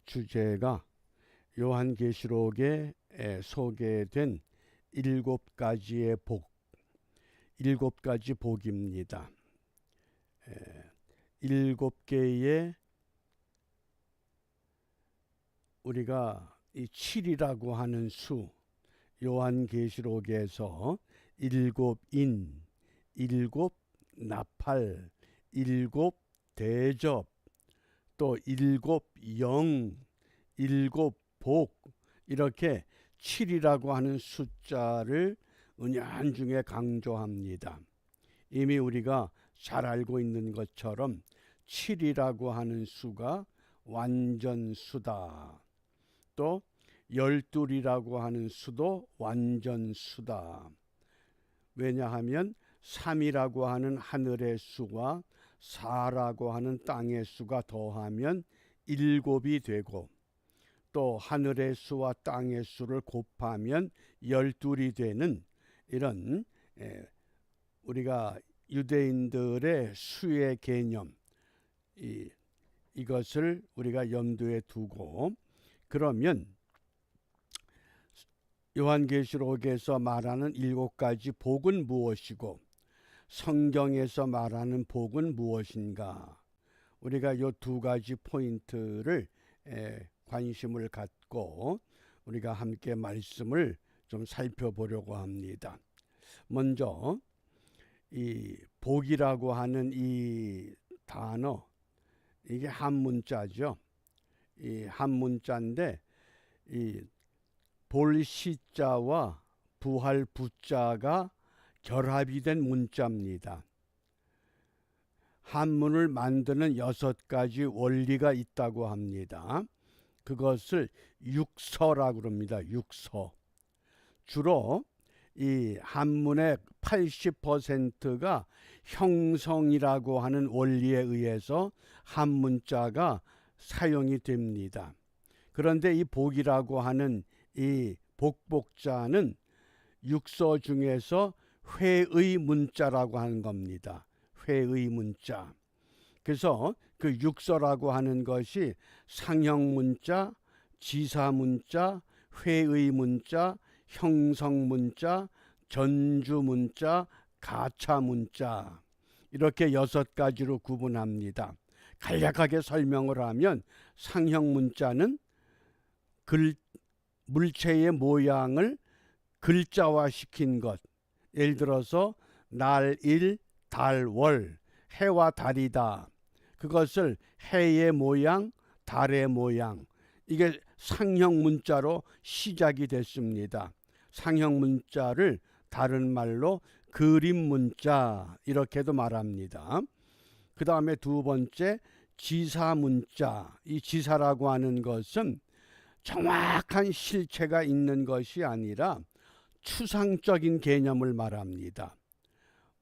주제가 요한계시록에 소개된 7가지의 복, 7가지 복입니다. 7개의 우리가 이 7이라고 하는 수, 요한계시록에서 7인, 7나팔, 7대접, 또 7영, 7복, 이렇게 7이라고 하는 숫자를 은연중에 강조합니다. 이미 우리가 잘 알고 있는 것처럼 7이라고 하는 수가 완전수다. 또 12이라고 하는 수도 완전수다. 왜냐하면 3이라고 하는 하늘의 수와 4라고 하는 땅의 수가 더하면 7이 되고, 또 하늘의 수와 땅의 수를 곱하면 12이 되는 이런 우리가 유대인들의 수의 개념, 이것을 우리가 염두에 두고, 그러면 요한계시록에서 말하는 7가지 복은 무엇이고 성경에서 말하는 복은 무엇인가? 우리가 이 2가지 포인트를 관심을 갖고 우리가 함께 말씀을 좀 살펴보려고 합니다. 먼저 이 복이라고 하는 이 단어, 이게 한문자죠. 이 한문자인데 이 볼시자와 부할 부자가 결합이 된 문자입니다. 한문을 만드는 6가지 원리가 있다고 합니다. 그것을 육서라고 합니다. 육서. 주로 이 한문의 80%가 형성이라고 하는 원리에 의해서 한문자가 사용이 됩니다. 그런데 이 복이라고 하는 이 복복자는 육서 중에서 회의 문자라고 하는 겁니다. 회의 문자. 그래서 그 육서라고 하는 것이 상형 문자, 지사 문자, 회의 문자, 형성 문자, 전주 문자, 가차 문자, 이렇게 6가지로 구분합니다. 간략하게 설명을 하면 상형 문자는 물체의 모양을 글자화시킨 것, 예를 들어서 날, 일, 달, 월, 해와 달이다. 그것을 해의 모양, 달의 모양, 이게 상형 문자로 시작이 됐습니다. 상형 문자를 다른 말로 그림 문자, 이렇게도 말합니다. 그 다음에 2번째 지사 문자. 이 지사라고 하는 것은 정확한 실체가 있는 것이 아니라 추상적인 개념을 말합니다.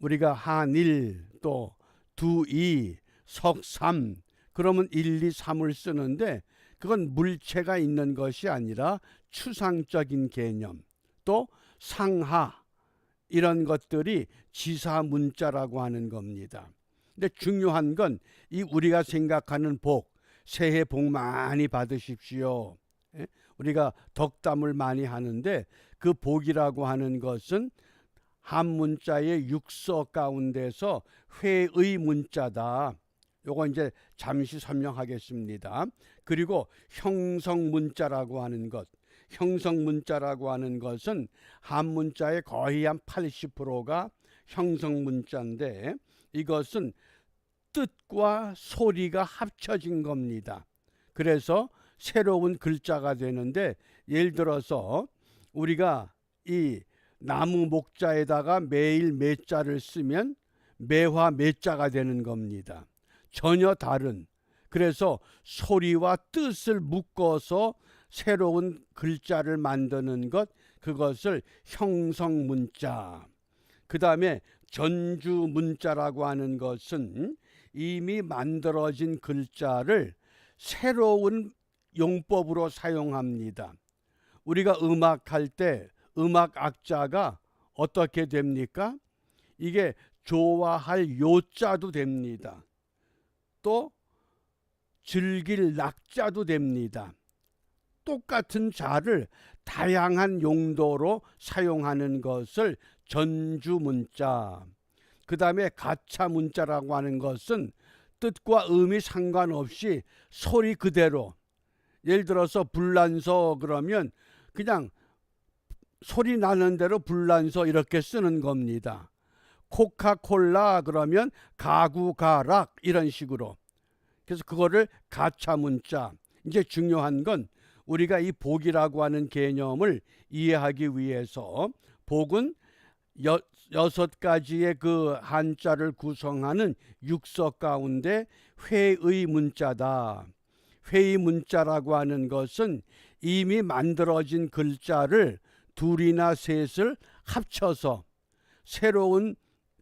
우리가 한일, 또 두이, 석삼, 그러면 1, 2, 3을 쓰는데 그건 물체가 있는 것이 아니라 추상적인 개념, 또 상하, 이런 것들이 지사 문자라고 하는 겁니다. 근데 중요한 건 이 우리가 생각하는 복, 새해 복 많이 받으십시오. 우리가 덕담을 많이 하는데 그 복이라고 하는 것은 한문자의 육서 가운데서 회의 문자다. 요거 이제 잠시 설명하겠습니다. 그리고 형성 문자라고 하는 것, 형성 문자라고 하는 것은 한문자의 거의 한 80%가 형성 문자인데 이것은 뜻과 소리가 합쳐진 겁니다. 그래서 새로운 글자가 되는데, 예를 들어서 우리가 이 나무 목자에다가 매일 매자를 쓰면 매화 매자가 되는 겁니다. 전혀 다른, 그래서 소리와 뜻을 묶어서 새로운 글자를 만드는 것, 그것을 형성 문자. 그 다음에 전주 문자라고 하는 것은 이미 만들어진 글자를 새로운 용법으로 사용합니다. 우리가 음악할 때 음악악자가 어떻게 됩니까? 이게 좋아할 요자도 됩니다. 또 즐길 낙자도 됩니다. 똑같은 자를 다양한 용도로 사용하는 것을 전주문자, 그 다음에 가차문자라고 하는 것은 뜻과 의미 상관없이 소리 그대로, 예를 들어서 불란서 그러면 그냥 소리 나는 대로 불란서 이렇게 쓰는 겁니다. 코카콜라 그러면 가구가락 이런 식으로. 그래서 그거를 가차문자. 이제 중요한 건 우리가 이 복이라고 하는 개념을 이해하기 위해서 복은 여섯 가지의 그 한자를 구성하는 육서 가운데 회의 문자다. 회의 문자라고 하는 것은 이미 만들어진 글자를 둘이나 셋을 합쳐서 새로운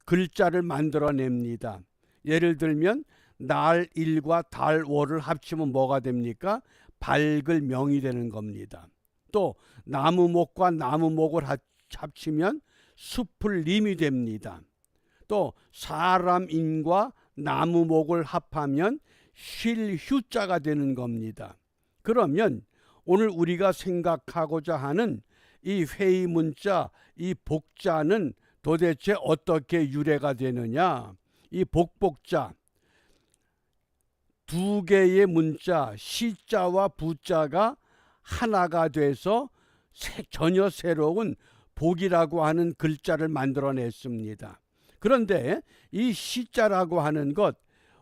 글자를 만들어냅니다. 예를 들면 날 일과 달 월을 합치면 뭐가 됩니까? 밝을 명이 되는 겁니다. 또 나무목과 나무목을 합치면 숲을 림이 됩니다. 또 사람인과 나무목을 합하면 쉴 휴자가 되는 겁니다. 그러면 오늘 우리가 생각하고자 하는 이 회의 문자, 이 복자는 도대체 어떻게 유래가 되느냐? 이 복복자, 두 개의 문자 시자와 부자가 하나가 돼서 전혀 새로운 복이라고 하는 글자를 만들어냈습니다. 그런데 이 시자라고 하는 것,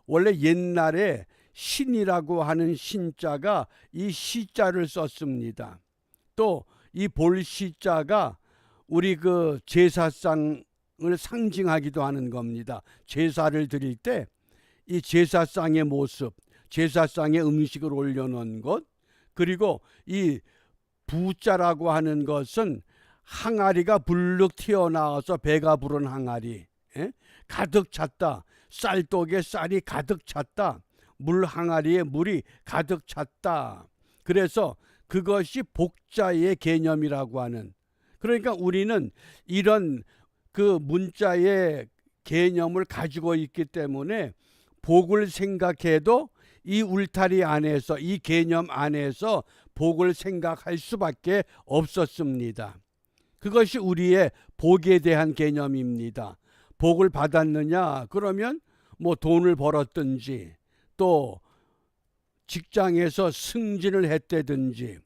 원래 옛날에 신이라고 하는 신자가 이 시자를 썼습니다. 또 이 볼시자가 우리 그 제사상을 상징하기도 하는 겁니다. 제사를 드릴 때 이 제사상의 모습, 제사상에 음식을 올려놓은 것, 그리고 이 부자라고 하는 것은 항아리가 불룩 튀어나와서 배가 부른 항아리, 가득 찼다. 쌀독에 쌀이 가득 찼다. 물 항아리에 물이 가득 찼다. 그래서 그것이 복자의 개념이라고 하는, 그러니까 우리는 이런 그 문자의 개념을 가지고 있기 때문에 복을 생각해도 이 울타리 안에서, 이 개념 안에서 복을 생각할 수밖에 없었습니다. 그것이 우리의 복에 대한 개념입니다. 복을 받았느냐? 그러면 뭐 돈을 벌었든지, 또 직장에서 승진을 했다든지,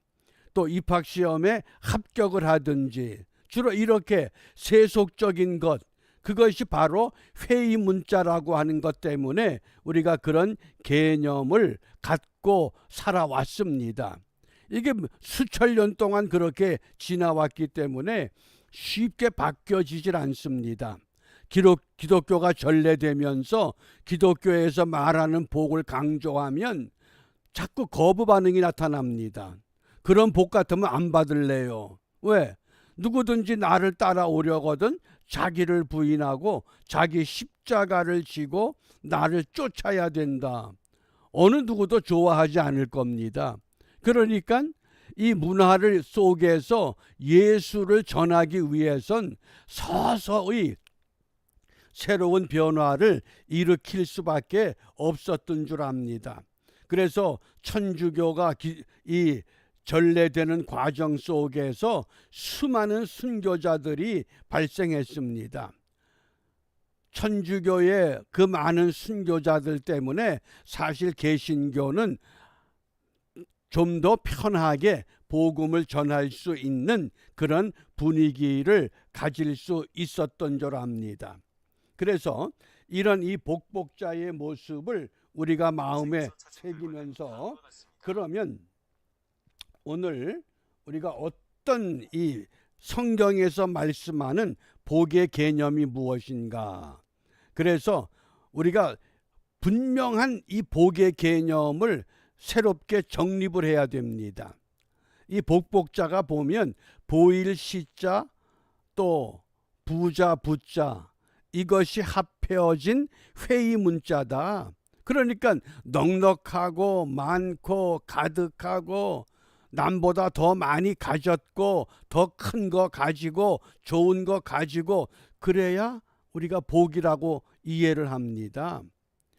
또 입학시험에 합격을 하든지, 주로 이렇게 세속적인 것, 그것이 바로 회의 문자라고 하는 것 때문에 우리가 그런 개념을 갖고 살아왔습니다. 이게 수천 년 동안 그렇게 지나왔기 때문에 쉽게 바뀌어지질 않습니다. 기독교가 전래되면서 기독교에서 말하는 복을 강조하면 자꾸 거부 반응이 나타납니다. 그런 복 같으면 안 받을래요. 왜? 누구든지 나를 따라오려거든 자기를 부인하고 자기 십자가를 지고 나를 쫓아야 된다. 어느 누구도 좋아하지 않을 겁니다. 그러니까 이 문화를 속에서 예수를 전하기 위해선 서서히 새로운 변화를 일으킬 수밖에 없었던 줄 압니다. 그래서 천주교가 이 전래되는 과정 속에서 수많은 순교자들이 발생했습니다. 천주교의 그 많은 순교자들 때문에 사실 개신교는 좀 더 편하게 복음을 전할 수 있는 그런 분위기를 가질 수 있었던 줄 압니다. 그래서 이런 이 복복자의 모습을 우리가 마음에 새기면서, 그러면 오늘 우리가 어떤 이 성경에서 말씀하는 복의 개념이 무엇인가? 그래서 우리가 분명한 이 복의 개념을 새롭게 정립을 해야 됩니다. 이 복복자가 보면 보일 시자, 또 부자 부자, 이것이 합해진 회의 문자다. 그러니까 넉넉하고 많고 가득하고 남보다 더 많이 가졌고 더 큰 거 가지고 좋은 거 가지고 그래야 우리가 복이라고 이해를 합니다.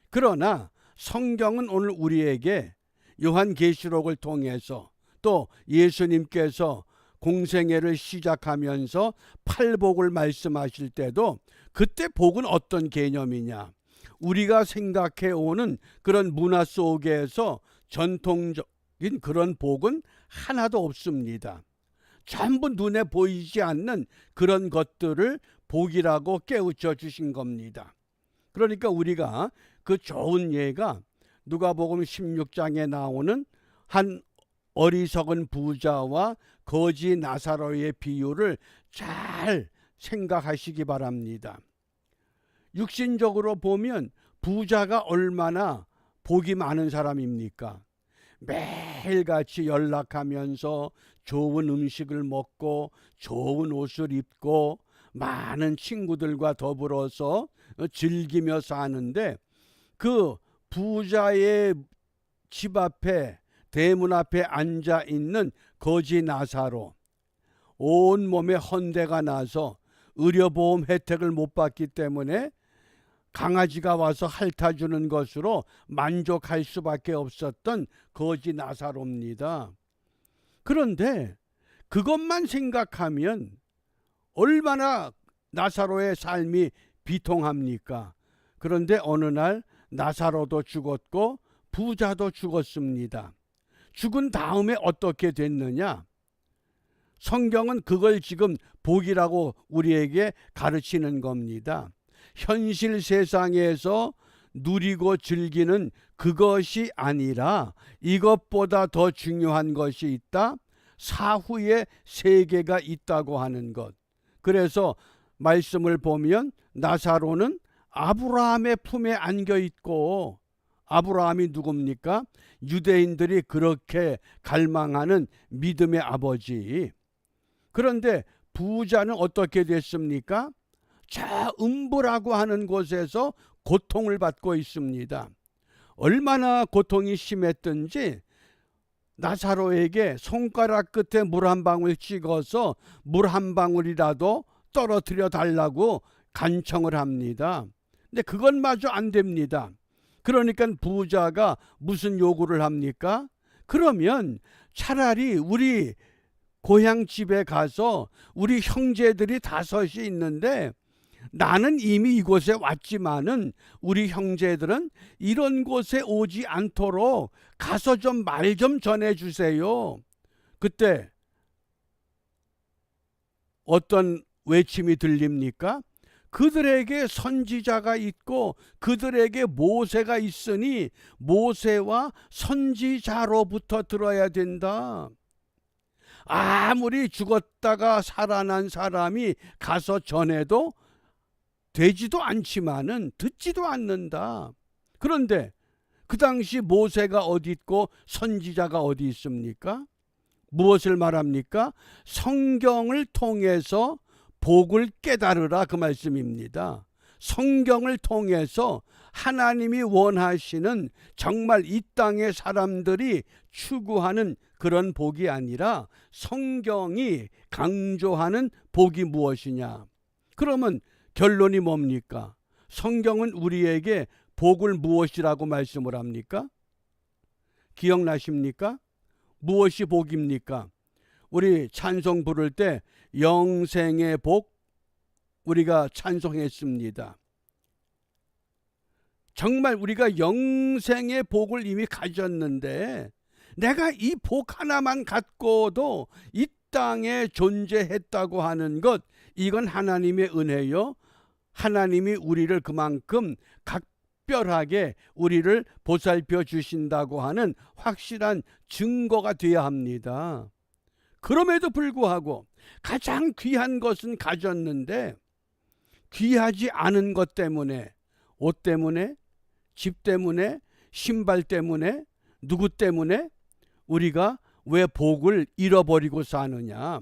그러나 성경은 오늘 우리에게 요한계시록을 통해서 또 예수님께서 공생애를 시작하면서 팔복을 말씀하실 때도 그때 복은 어떤 개념이냐, 우리가 생각해오는 그런 문화 속에서 전통적인 그런 복은 하나도 없습니다. 전부 눈에 보이지 않는 그런 것들을 복이라고 깨우쳐 주신 겁니다. 그러니까 우리가 그 좋은 예가 누가복음 16장에 나오는 한 어리석은 부자와 거지 나사로의 비유를 잘 생각하시기 바랍니다. 육신적으로 보면 부자가 얼마나 복이 많은 사람입니까? 매일같이 연락하면서 좋은 음식을 먹고 좋은 옷을 입고 많은 친구들과 더불어서 즐기며 사는데, 그 부자의 집 앞에 대문 앞에 앉아 있는 거지 나사로, 온몸에 헌대가 나서 의료보험 혜택을 못 받기 때문에 강아지가 와서 핥아주는 것으로 만족할 수밖에 없었던 거지 나사로입니다. 그런데 그것만 생각하면 얼마나 나사로의 삶이 비통합니까? 그런데 어느 날 나사로도 죽었고 부자도 죽었습니다. 죽은 다음에 어떻게 됐느냐? 성경은 그걸 지금 복이라고 우리에게 가르치는 겁니다. 현실 세상에서 누리고 즐기는 그것이 아니라 이것보다 더 중요한 것이 있다. 사후의 세계가 있다고 하는 것. 그래서 말씀을 보면 나사로는 아브라함의 품에 안겨 있고, 아브라함이 누굽니까? 유대인들이 그렇게 갈망하는 믿음의 아버지. 그런데 부자는 어떻게 됐습니까? 저 음부라고 하는 곳에서 고통을 받고 있습니다. 얼마나 고통이 심했든지 나사로에게 손가락 끝에 물 한 방울 찍어서 물 한 방울이라도 떨어뜨려 달라고 간청을 합니다. 근데 그것마저 안 됩니다. 그러니까 부자가 무슨 요구를 합니까? 그러면 차라리 우리 고향 집에 가서 우리 형제들이 5이 있는데 나는 이미 이곳에 왔지만은 우리 형제들은 이런 곳에 오지 않도록 가서 좀 말 좀 전해주세요. 그때 어떤 외침이 들립니까? 그들에게 선지자가 있고 그들에게 모세가 있으니 모세와 선지자로부터 들어야 된다. 아무리 죽었다가 살아난 사람이 가서 전해도 되지도 않지만은 듣지도 않는다. 그런데 그 당시 모세가 어디 있고 선지자가 어디 있습니까? 무엇을 말합니까? 성경을 통해서 복을 깨달으라, 그 말씀입니다. 성경을 통해서 하나님이 원하시는 정말 이 땅의 사람들이 추구하는 그런 복이 아니라 성경이 강조하는 복이 무엇이냐? 그러면 결론이 뭡니까? 성경은 우리에게 복을 무엇이라고 말씀을 합니까? 기억나십니까? 무엇이 복입니까? 우리 찬송 부를 때 영생의 복 우리가 찬송했습니다. 정말 우리가 영생의 복을 이미 가졌는데 내가 이 복 하나만 갖고도 이 땅에 존재했다고 하는 것, 이건 하나님의 은혜요. 하나님이 우리를 그만큼 각별하게 우리를 보살펴 주신다고 하는 확실한 증거가 되어야 합니다. 그럼에도 불구하고 가장 귀한 것은 가졌는데 귀하지 않은 것 때문에, 옷 때문에, 집 때문에, 신발 때문에, 누구 때문에 우리가 왜 복을 잃어버리고 사느냐?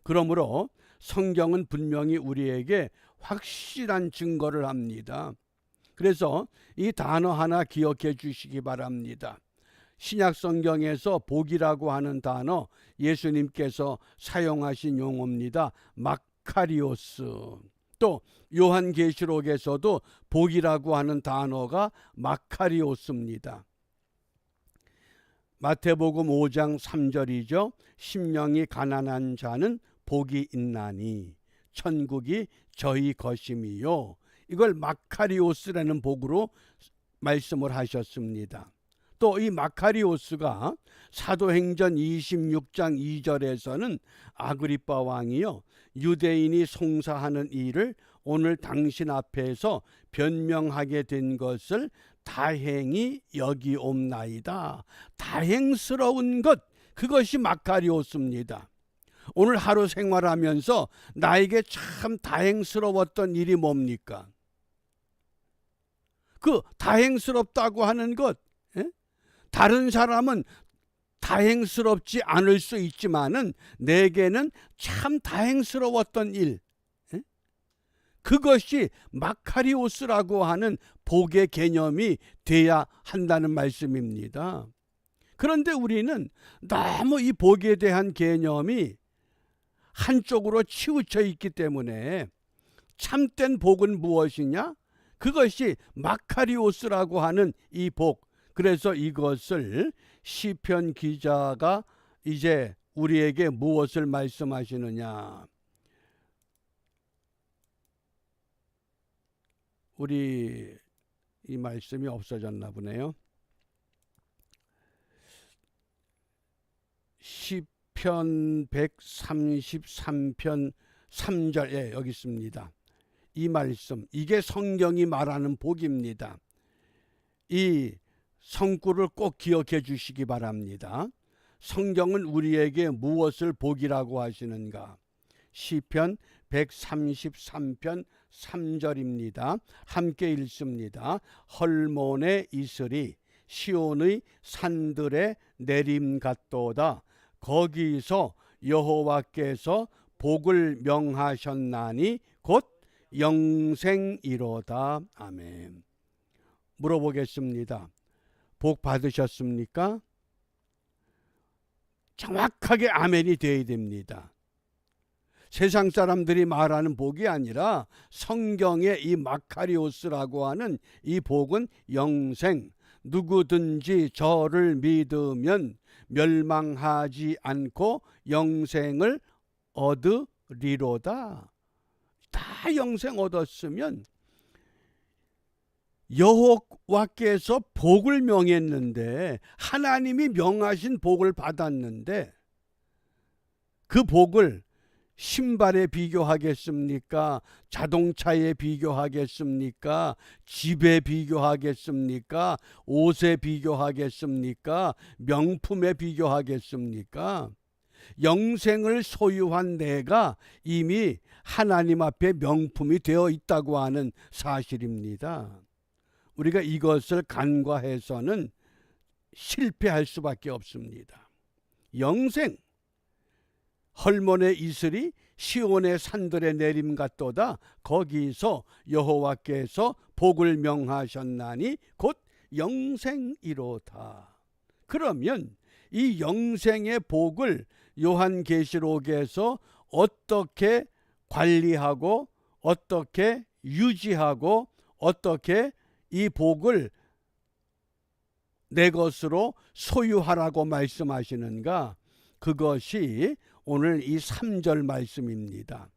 그러므로 성경은 분명히 우리에게 확실한 증거를 합니다. 그래서 이 단어 하나 기억해 주시기 바랍니다. 신약 성경에서 복이라고 하는 단어, 예수님께서 사용하신 용어입니다. 마카리오스. 또 요한계시록에서도 복이라고 하는 단어가 마카리오스입니다. 마태복음 5장 3절이죠. 심령이 가난한 자는 복이 있나니 천국이 저희 것임이요. 이걸 마카리오스라는 복으로 말씀을 하셨습니다. 또 이 마카리오스가 사도행전 26장 2절에서는 아그리빠 왕이요, 유대인이 송사하는 일을 오늘 당신 앞에서 변명하게 된 것을 다행히 여기옵나이다. 다행스러운 것, 그것이 마카리오스입니다. 오늘 하루 생활하면서 나에게 참 다행스러웠던 일이 뭡니까? 그 다행스럽다고 하는 것, 다른 사람은 다행스럽지 않을 수 있지만은 내게는 참 다행스러웠던 일, 그것이 마카리오스라고 하는 복의 개념이 돼야 한다는 말씀입니다. 그런데 우리는 너무 이 복에 대한 개념이 한쪽으로 치우쳐 있기 때문에 참된 복은 무엇이냐? 그것이 마카리오스라고 하는 이 복. 그래서 이것을 시편 기자가 이제 우리에게 무엇을 말씀하시느냐? 우리 이 말씀이 없어졌나 보네요. 시편 133편 3절에 여기 있습니다. 이 말씀, 이게 성경이 말하는 복입니다. 이 성구를 꼭 기억해 주시기 바랍니다. 성경은 우리에게 무엇을 복이라고 하시는가? 시편 133편 3절입니다. 함께 읽습니다. 헐몬의 이슬이 시온의 산들에 내림 같도다. 거기서 여호와께서 복을 명하셨나니 곧 영생이로다. 아멘. 물어보겠습니다. 복 받으셨습니까? 정확하게 아멘이 되어야 됩니다. 세상 사람들이 말하는 복이 아니라 성경의 이 마카리오스라고 하는 이 복은 영생, 누구든지 저를 믿으면 멸망하지 않고 영생을 얻으리로다. 다 영생 얻었으면 여호와께서 복을 명했는데, 하나님이 명하신 복을 받았는데 그 복을 신발에 비교하겠습니까? 자동차에 비교하겠습니까? 집에 비교하겠습니까? 옷에 비교하겠습니까? 명품에 비교하겠습니까? 영생을 소유한 내가 이미 하나님 앞에 명품이 되어 있다고 하는 사실입니다. 우리가 이것을 간과해서는 실패할 수밖에 없습니다. 영생, 헐몬의 이슬이 시온의 산들에 내림 같도다. 거기서 여호와께서 복을 명하셨나니 곧 영생이로다. 그러면 이 영생의 복을 요한계시록에서 어떻게 관리하고 어떻게 유지하고 어떻게 이 복을 내 것으로 소유하라고 말씀하시는가? 그것이 오늘 이 3절 말씀입니다.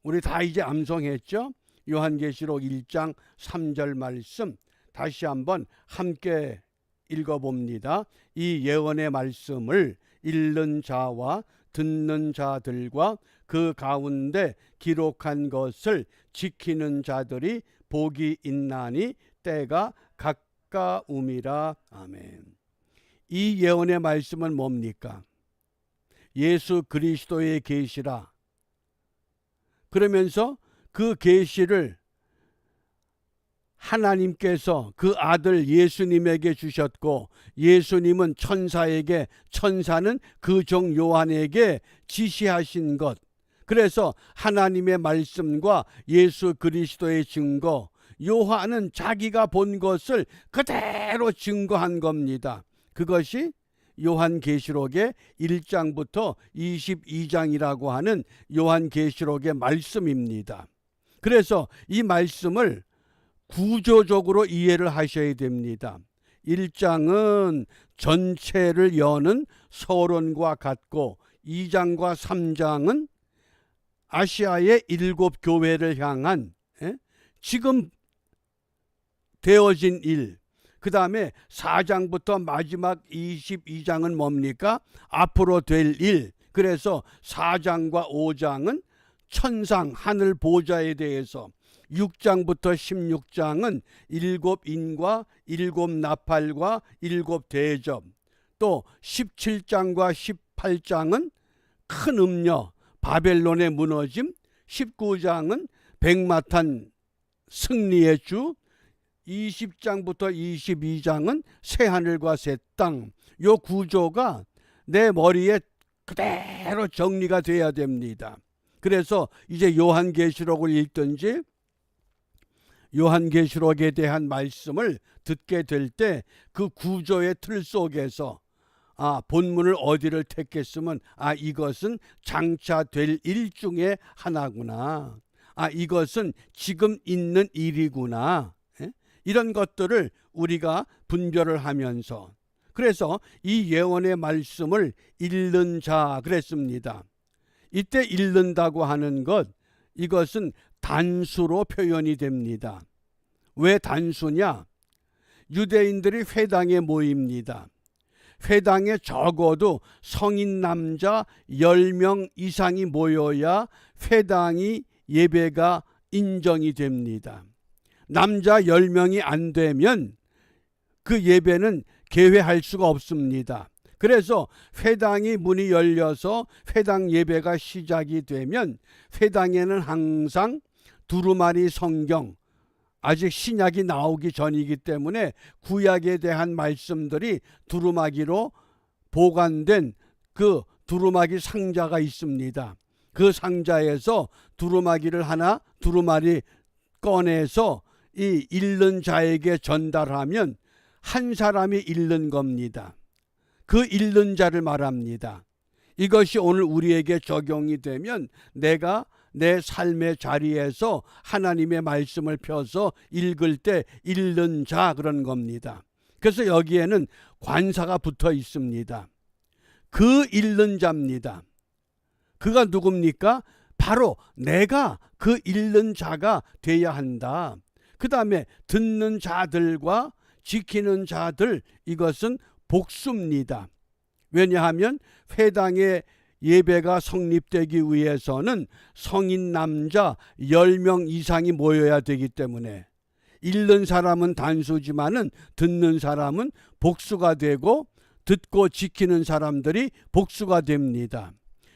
우리 다 이제 암송했죠? 요한계시록 1장 3절 말씀 다시 한번 함께 읽어봅니다. 이 예언의 말씀을 읽는 자와 듣는 자들과 그 가운데 기록한 것을 지키는 자들이 복이 있나니 때가 가까움이라. 아멘. 이 예언의 말씀은 뭡니까? 예수 그리스도의 계시라. 그러면서 그 계시를 하나님께서 그 아들 예수님에게 주셨고, 예수님은 천사에게, 천사는 그 종 요한에게 지시하신 것. 그래서 하나님의 말씀과 예수 그리스도의 증거, 요한은 자기가 본 것을 그대로 증거한 겁니다. 그것이 요한계시록의 1장부터 22장이라고 하는 요한계시록의 말씀입니다. 그래서 이 말씀을 구조적으로 이해를 하셔야 됩니다. 1장은 전체를 여는 서론과 같고 2장과 3장은 아시아의 7 교회를 향한 지금 되어진 일, 그 다음에 4장부터 마지막 22장은 뭡니까? 앞으로 될 일. 그래서 4장과 5장은 천상 하늘 보좌에 대해서, 6장부터 16장은 7 인과 7 나팔과 7 대접, 또 17장과 18장은 큰 음녀 바벨론의 무너짐, 19장은 백마탄 승리의 주, 20장부터 22장은 새하늘과 새 땅. 요 구조가 내 머리에 그대로 정리가 돼야 됩니다. 그래서 이제 요한계시록을 읽든지 요한계시록에 대한 말씀을 듣게 될 때 그 구조의 틀 속에서 본문을 어디를 택했으면 이것은 장차 될 일 중에 하나구나. 이것은 지금 있는 일이구나. 이런 것들을 우리가 분별을 하면서, 그래서 이 예언의 말씀을 읽는 자 그랬습니다. 이때 읽는다고 하는 것, 이것은 단수로 표현이 됩니다. 왜 단수냐? 유대인들이 회당에 모입니다. 회당에 적어도 성인 남자 10명 이상이 모여야 회당이 예배가 인정이 됩니다. 남자 10명이 안 되면 그 예배는 개회할 수가 없습니다. 그래서 회당이 문이 열려서 회당 예배가 시작이 되면 회당에는 항상 두루마리 성경, 아직 신약이 나오기 전이기 때문에 구약에 대한 말씀들이 두루마기로 보관된 그 두루마기 상자가 있습니다. 그 상자에서 두루마기를 하나 두루마리 꺼내서 이 읽는 자에게 전달하면 한 사람이 읽는 겁니다. 그 읽는 자를 말합니다. 이것이 오늘 우리에게 적용이 되면 내가 내 삶의 자리에서 하나님의 말씀을 펴서 읽을 때 읽는 자 그런 겁니다. 그래서 여기에는 관사가 붙어 있습니다. 그 읽는 자입니다. 그가 누굽니까? 바로 내가 그 읽는 자가 돼야 한다. 그 다음에 듣는 자들과 지키는 자들, 이것은 복수입니다. 왜냐하면 회당의 예배가 성립되기 위해서는 성인 남자 10명 이상이 모여야 되기 때문에 읽는 사람은 단수지만은 듣는 사람은 복수가 되고 듣고 지키는 사람들이 복수가 됩니다.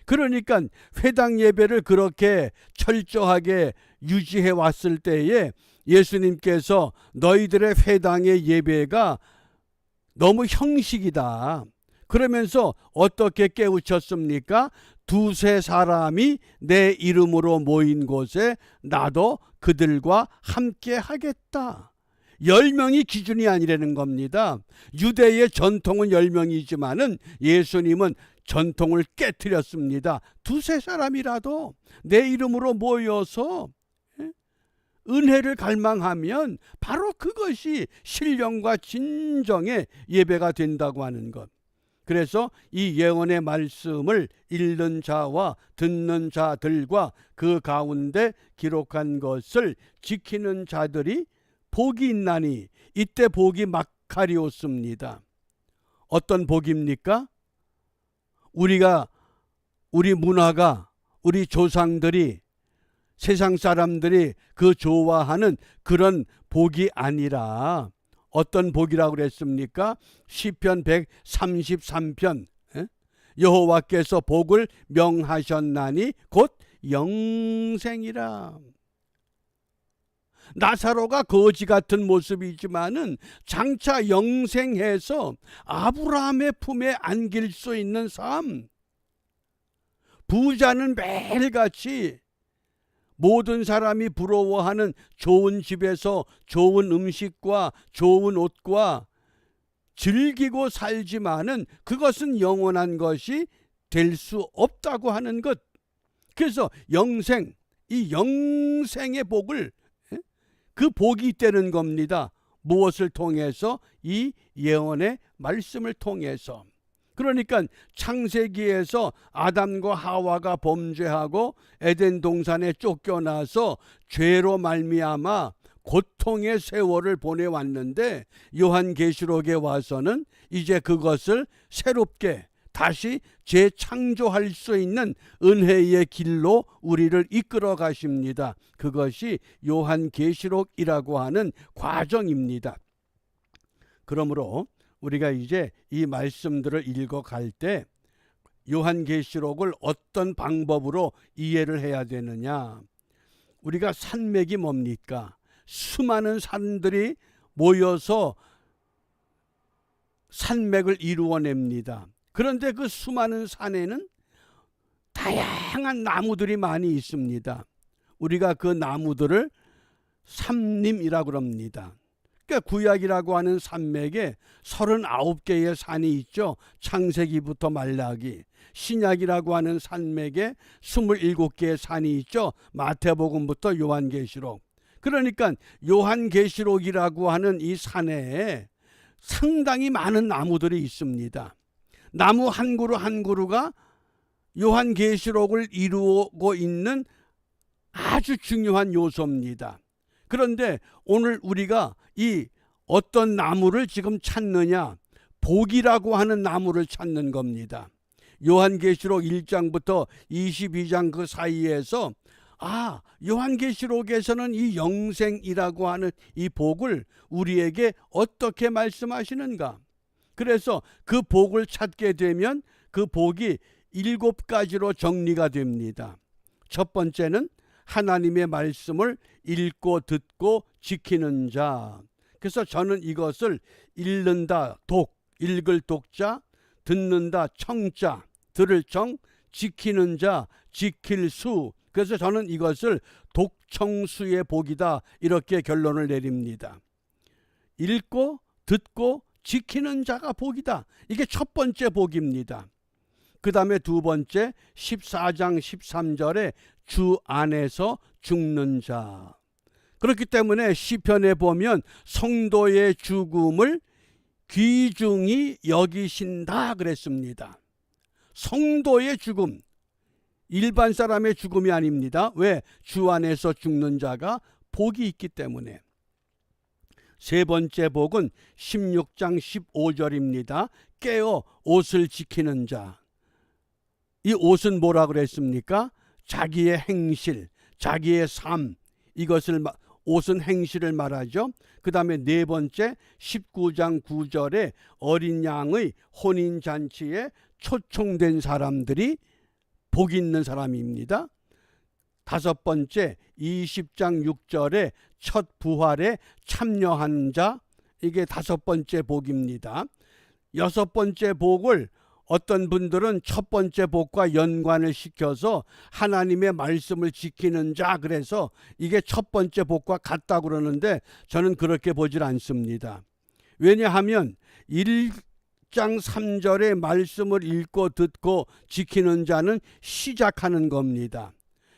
그러니까 회당 예배를 그렇게 철저하게 유지해 왔을 때에 예수님께서 너희들의 회당의 예배가 너무 형식이다. 그러면서 어떻게 깨우쳤습니까? 2-3 사람이 내 이름으로 모인 곳에 나도 그들과 함께 하겠다. 10명이 기준이 아니라는 겁니다. 유대의 전통은 10명이지만은 예수님은 전통을 깨뜨렸습니다. 2-3 사람이라도 내 이름으로 모여서 은혜를 갈망하면 바로 그것이 신령과 진정의 예배가 된다고 하는 것. 그래서 이 예언의 말씀을 읽는 자와 듣는 자들과 그 가운데 기록한 것을 지키는 자들이 복이 있나니, 이때 복이 마카리오스입니다. 어떤 복입니까? 우리 문화가, 우리 조상들이, 세상 사람들이 그 좋아하는 그런 복이 아니라 어떤 복이라고 그랬습니까? 시편 133편 여호와께서 복을 명하셨나니 곧 영생이라. 나사로가 거지 같은 모습이지만은 장차 영생해서 아브라함의 품에 안길 수 있는 삶. 부자는 매일같이 모든 사람이 부러워하는 좋은 집에서 좋은 음식과 좋은 옷과 즐기고 살지만은 그것은 영원한 것이 될 수 없다고 하는 것. 그래서 영생, 이 영생의 복을, 그 복이 있다는 겁니다. 무엇을 통해서? 이 예언의 말씀을 통해서. 그러니까 창세기에서 아담과 하와가 범죄하고 에덴 동산에 쫓겨나서 죄로 말미암아 고통의 세월을 보내왔는데, 요한계시록에 와서는 이제 그것을 새롭게 다시 재창조할 수 있는 은혜의 길로 우리를 이끌어 가십니다. 그것이 요한계시록이라고 하는 과정입니다. 그러므로 우리가 이제 이 말씀들을 읽어갈 때 요한계시록을 어떤 방법으로 이해를 해야 되느냐? 우리가 산맥이 뭡니까? 수많은 산들이 모여서 산맥을 이루어냅니다. 그런데 그 수많은 산에는 다양한 나무들이 많이 있습니다. 우리가 그 나무들을 삼림이라고 합니다. 그러니까 구약이라고 하는 산맥에 39개의 산이 있죠. 창세기부터 말라기. 신약이라고 하는 산맥에 27개의 산이 있죠. 마태복음부터 요한계시록. 그러니까 요한계시록이라고 하는 이 산에 상당히 많은 나무들이 있습니다. 나무 한 그루 한 그루가 요한계시록을 이루고 있는 아주 중요한 요소입니다. 그런데 오늘 우리가 이 어떤 나무를 지금 찾느냐? 복이라고 하는 나무를 찾는 겁니다. 요한계시록 1장부터 22장 그 사이에서 요한계시록에서는 이 영생이라고 하는 이 복을 우리에게 어떻게 말씀하시는가? 그래서 그 복을 찾게 되면 그 복이 7가지로 정리가 됩니다. 첫 번째는 하나님의 말씀을 읽고 듣고 지키는 자. 그래서 저는 이것을 읽는다 독, 읽을 독자, 듣는다 청자, 들을 청, 지키는 자, 지킬 수. 그래서 저는 이것을 독청수의 복이다, 이렇게 결론을 내립니다. 읽고 듣고 지키는 자가 복이다. 이게 첫 번째 복입니다. 그 다음에 두 번째 14장 13절에 주 안에서 죽는 자. 그렇기 때문에 시편에 보면 성도의 죽음을 귀중히 여기신다 그랬습니다. 성도의 죽음, 일반 사람의 죽음이 아닙니다. 왜? 주 안에서 죽는 자가 복이 있기 때문에. 세 번째 복은 16장 15절입니다. 깨어 옷을 지키는 자. 이 옷은 뭐라 그랬습니까? 자기의 행실, 자기의 삶, 이것을 옷은 행실을 말하죠. 그 다음에 네 번째 19장 9절에 어린 양의 혼인잔치에 초청된 사람들이 복 있는 사람입니다. 다섯 번째 20장 6절에 첫 부활에 참여한 자, 이게 다섯 번째 복입니다. 여섯 번째 복을 어떤 분들은 첫 번째 복과 연관을 시켜서 하나님의 말씀을 지키는 자, 그래서 이게 첫 번째 복과 같다고 그러는데 저는 그렇게 보질 않습니다. 왜냐하면 1장 3절의 말씀을 읽고 듣고 지키는 자는 시작하는 겁니다.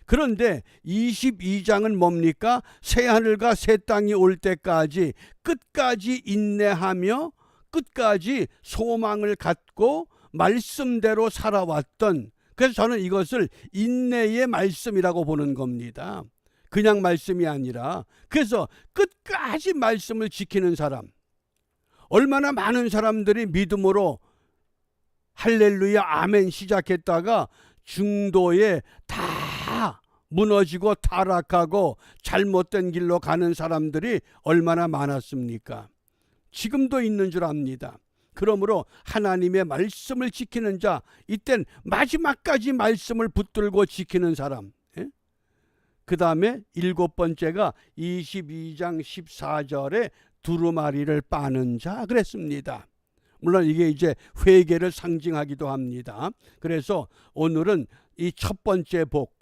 그런데 22장은 뭡니까? 새하늘과 새 땅이 올 때까지 끝까지 인내하며 끝까지 소망을 갖고 말씀대로 살아왔던, 그래서 저는 이것을 인내의 말씀이라고 보는 겁니다. 그냥 말씀이 아니라. 그래서 끝까지 말씀을 지키는 사람. 얼마나 많은 사람들이 믿음으로 할렐루야 아멘 시작했다가 중도에 다 무너지고 타락하고 잘못된 길로 가는 사람들이 얼마나 많았습니까? 지금도 있는 줄 압니다. 그러므로 하나님의 말씀을 지키는 자, 이땐 마지막까지 말씀을 붙들고 지키는 사람. 그 다음에 일곱 번째가 22장 14절에 두루마리를 빠는 자 그랬습니다. 물론 이게 이제 회개를 상징하기도 합니다. 그래서 오늘은 이 첫 번째 복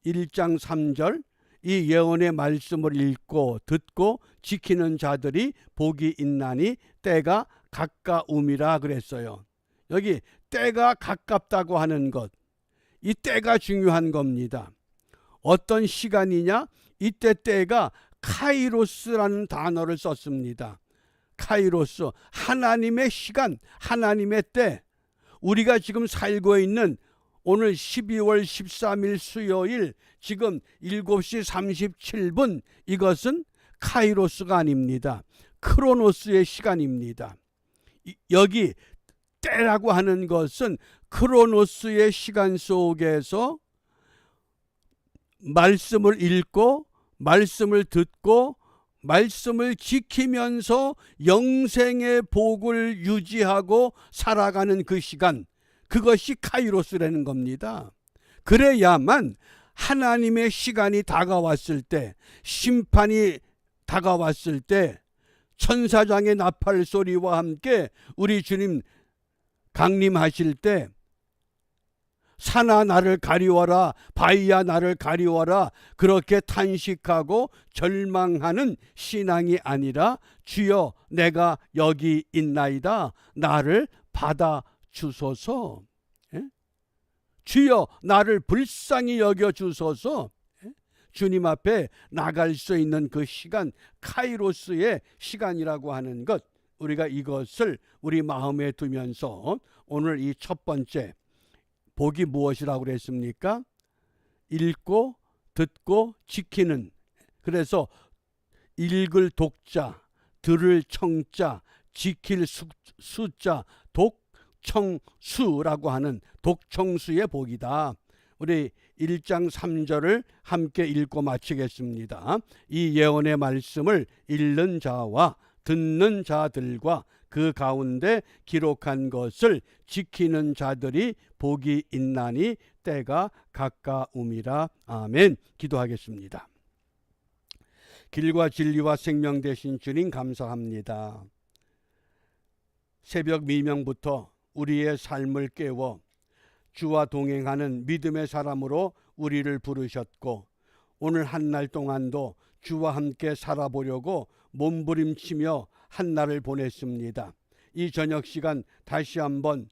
1장 3절, 이 예언의 말씀을 읽고 듣고 지키는 자들이 복이 있나니 때가 가까움이라 그랬어요. 여기 때가 가깝다고 하는 것, 이 때가 중요한 겁니다. 어떤 시간이냐? 이때 때가 카이로스라는 단어를 썼습니다. 카이로스, 하나님의 시간, 하나님의 때. 우리가 지금 살고 있는 오늘 12월 13일 수요일 지금 7시 37분, 이것은 카이로스가 아닙니다. 크로노스의 시간입니다. 여기 때라고 하는 것은 크로노스의 시간 속에서 말씀을 읽고 말씀을 듣고 말씀을 지키면서 영생의 복을 유지하고 살아가는 그 시간, 그것이 카이로스라는 겁니다. 그래야만 하나님의 시간이 다가왔을 때, 심판이 다가왔을 때 천사장의 나팔 소리와 함께 우리 주님 강림하실 때 산아 나를 가리워라, 바위야 나를 가리워라, 그렇게 탄식하고 절망하는 신앙이 아니라 주여 내가 여기 있나이다, 나를 받아 주소서, 주여 나를 불쌍히 여겨 주소서, 주님 앞에 나갈 수 있는 그 시간, 카이로스의 시간이라고 하는 것, 우리가 이것을 우리 마음에 두면서 오늘 이 첫 번째 복이 무엇이라고 그랬습니까? 읽고 듣고 지키는. 그래서 읽을 독자, 들을 청자, 지킬 수자, 독청수라고 하는 독청수의 복이다. 우리 1장 3절을 함께 읽고 마치겠습니다. 이 예언의 말씀을 읽는 자와 듣는 자들과 그 가운데 기록한 것을 지키는 자들이 복이 있나니 때가 가까움이라. 아멘. 기도하겠습니다. 길과 진리와 생명 되신 주님 감사합니다. 새벽 미명부터 우리의 삶을 깨워 주와 동행하는 믿음의 사람으로 우리를 부르셨고, 오늘 한 날 동안도 주와 함께 살아보려고 몸부림치며 한 날을 보냈습니다. 이 저녁 시간 다시 한번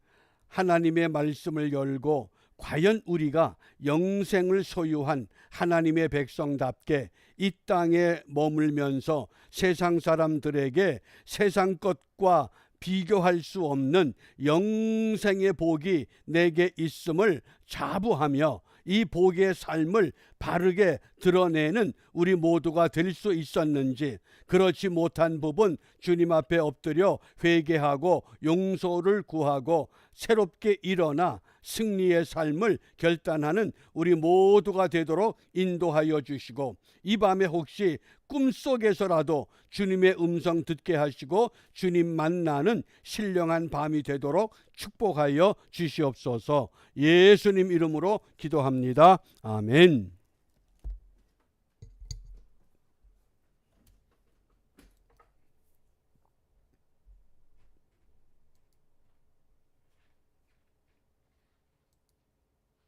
하나님의 말씀을 열고 과연 우리가 영생을 소유한 하나님의 백성답게 이 땅에 머물면서 세상 사람들에게 세상 것과 비교할 수 없는 영생의 복이 내게 있음을 자부하며 이 복의 삶을 바르게 드러내는 우리 모두가 될 수 있었는지, 그렇지 못한 부분 주님 앞에 엎드려 회개하고 용서를 구하고 새롭게 일어나 승리의 삶을 결단하는 우리 모두가 되도록 인도하여 주시고, 이 밤에 혹시 꿈속에서라도 주님의 음성 듣게 하시고 주님 만나는 신령한 밤이 되도록 축복하여 주시옵소서. 예수님 이름으로 기도합니다. 아멘.